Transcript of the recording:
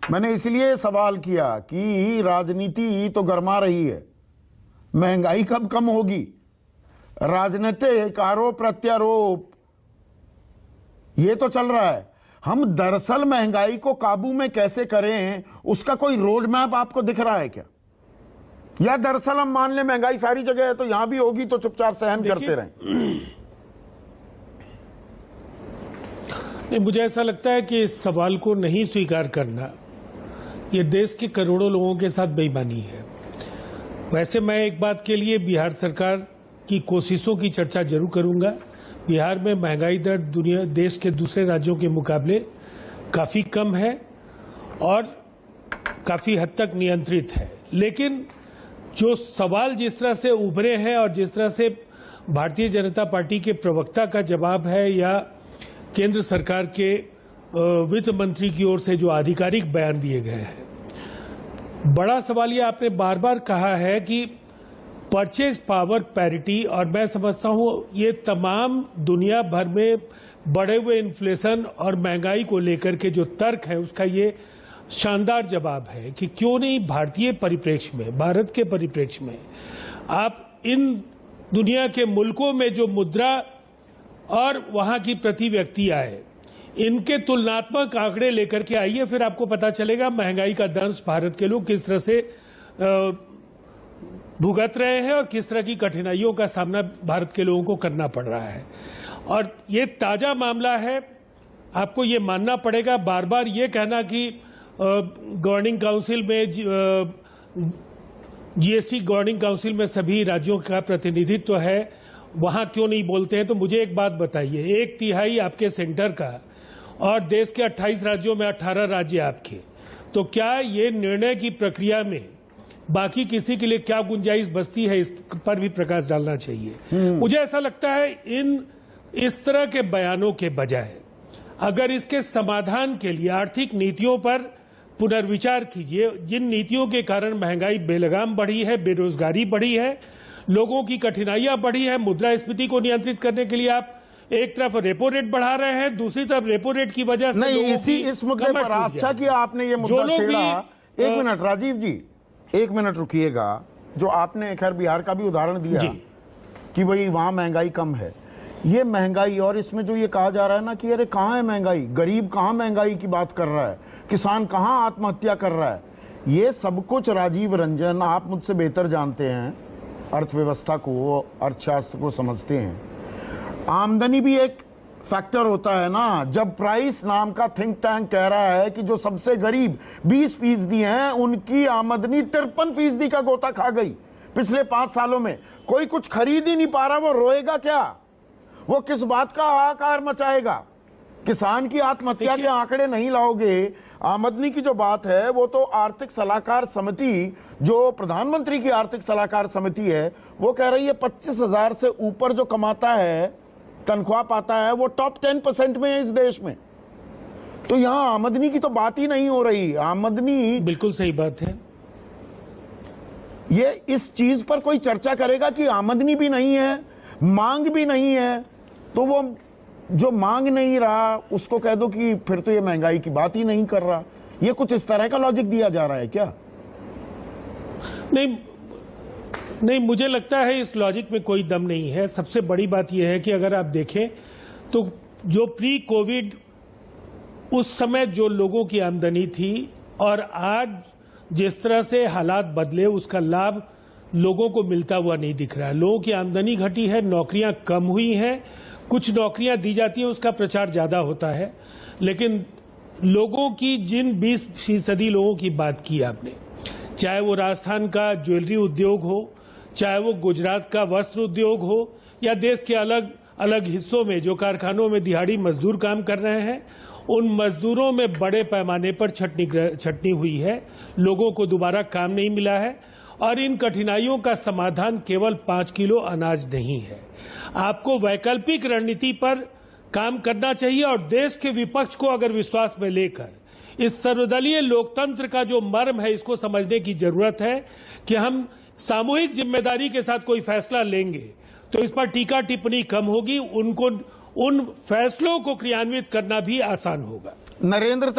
मैंने इसलिए सवाल किया कि राजनीति तो गरमा रही है, महंगाई कब कम होगी? राजनीतिक आरोप प्रत्यारोप ये तो चल रहा है। हम दरअसल महंगाई को काबू में कैसे करें, उसका कोई रोड मैप आपको दिख रहा है क्या? या दरअसल हम मान लें महंगाई सारी जगह है तो यहां भी होगी तो चुपचाप सहन करते रहें? नहीं, मुझे ऐसा लगता है कि इस सवाल को नहीं स्वीकार करना ये देश के करोड़ों लोगों के साथ बेईमानी है। वैसे मैं एक बात के लिए बिहार सरकार की कोशिशों की चर्चा जरूर करूंगा। बिहार में महंगाई दर देश के दूसरे राज्यों के मुकाबले काफ़ी कम है और काफ़ी हद तक नियंत्रित है। लेकिन जो सवाल जिस तरह से उभरे हैं और जिस तरह से भारतीय जनता पार्टी के प्रवक्ता का जवाब है या केंद्र सरकार के वित्त मंत्री की ओर से जो आधिकारिक बयान दिए गए हैं, बड़ा सवाल ये आपने बार बार कहा है कि परचेज पावर पैरिटी, और मैं समझता हूं ये तमाम दुनिया भर में बढ़े हुए इन्फ्लेशन और महंगाई को लेकर के जो तर्क है उसका ये शानदार जवाब है कि क्यों नहीं भारतीय परिप्रेक्ष्य में, भारत के परिप्रेक्ष्य में आप इन दुनिया के मुल्कों में जो मुद्रा और वहां की प्रति व्यक्ति आय, इनके तुलनात्मक आंकड़े लेकर के आइए, फिर आपको पता चलेगा महंगाई का दंश भारत के लोग किस तरह से भुगत रहे हैं और किस तरह की कठिनाइयों का सामना भारत के लोगों को करना पड़ रहा है। और ये ताजा मामला है, आपको ये मानना पड़ेगा। बार बार ये कहना कि गवर्निंग काउंसिल में जीएसटी गवर्निंग काउंसिल में सभी राज्यों का प्रतिनिधित्व है, वहां क्यों नहीं बोलते हैं? तो मुझे एक बात बताइए, 1/3 आपके सेंटर का और देश के 28 राज्यों में 18 राज्य आपके, तो क्या ये निर्णय की प्रक्रिया में बाकी किसी के लिए क्या गुंजाइश बचती है? इस पर भी प्रकाश डालना चाहिए। मुझे ऐसा लगता है इस तरह के बयानों के बजाय अगर इसके समाधान के लिए आर्थिक नीतियों पर पुनर्विचार कीजिए, जिन नीतियों के कारण महंगाई बेलगाम बढ़ी है, बेरोजगारी बढ़ी है, लोगों की कठिनाइयां बढ़ी है, मुद्रास्फीति को नियंत्रित करने के लिए आप एक तरफ रेपो रेट बढ़ा रहे हैं, दूसरी तरफ रेपो रेट की वजह से नहीं, इस मुद्दे पर अच्छा किया आपने ये मुद्दा छेड़ा। एक मिनट राजीव जी, एक मिनट रुकिएगा। जो आपने खैर बिहार का भी उदाहरण दिया कि भाई वहां महंगाई कम है, ये महंगाई, और इसमें जो ये कहा जा रहा है ना कि अरे कहाँ है महंगाई, गरीब कहाँ महंगाई की बात कर रहा है, किसान कहाँ आत्महत्या कर रहा है, ये सब कुछ राजीव रंजन आप मुझसे बेहतर जानते हैं, अर्थव्यवस्था को, अर्थशास्त्र को समझते हैं। आमदनी भी एक फैक्टर होता है ना। जब प्राइस नाम का थिंक टैंक कह रहा है कि जो सबसे गरीब 20% हैं उनकी आमदनी 53% का गोता खा गई पिछले 5 सालों में, कोई कुछ खरीद ही नहीं पा रहा, वो रोएगा क्या? वो किस बात का हाहाकार मचाएगा? किसान की आत्महत्या के आंकड़े नहीं लाओगे। आमदनी की जो बात है वो तो आर्थिक सलाहकार समिति, जो प्रधानमंत्री की आर्थिक सलाहकार समिति है, वो कह रही है 25,000 से ऊपर जो कमाता है, तनख्वाह पाता है, वो टॉप 10% में है इस देश में। तो यहां आमदनी की तो बात ही नहीं हो रही। आमदनी, बिल्कुल सही बात है। ये इस चीज पर कोई चर्चा करेगा कि आमदनी भी नहीं है, मांग भी नहीं है, तो वो जो मांग नहीं रहा उसको कह दो कि फिर तो ये महंगाई की बात ही नहीं कर रहा। ये कुछ इस तरह का लॉजिक दिया जा रहा है क्या? नहीं, मुझे लगता है इस लॉजिक में कोई दम नहीं है। सबसे बड़ी बात यह है कि अगर आप देखें तो जो प्री कोविड उस समय जो लोगों की आमदनी थी और आज जिस तरह से हालात बदले, उसका लाभ लोगों को मिलता हुआ नहीं दिख रहा है। लोगों की आमदनी घटी है, नौकरियां कम हुई हैं, कुछ नौकरियां दी जाती हैं उसका प्रचार ज्यादा होता है, लेकिन लोगों की जिन 20% लोगों की बात की आपने, चाहे वो राजस्थान का ज्वेलरी उद्योग हो, चाहे वो गुजरात का वस्त्र उद्योग हो, या देश के अलग अलग हिस्सों में जो कारखानों में दिहाड़ी मजदूर काम कर रहे हैं, उन मजदूरों में बड़े पैमाने पर छटनी हुई है, लोगों को दोबारा काम नहीं मिला है। और इन कठिनाइयों का समाधान केवल 5 किलो अनाज नहीं है। आपको वैकल्पिक रणनीति पर काम करना चाहिए और देश के विपक्ष को अगर विश्वास में लेकर इस सर्वदलीय लोकतंत्र का जो मर्म है इसको समझने की जरूरत है कि हम सामूहिक जिम्मेदारी के साथ कोई फैसला लेंगे तो इस पर टीका टिप्पणी कम होगी, उन फैसलों को क्रियान्वित करना भी आसान होगा। नरेंद्र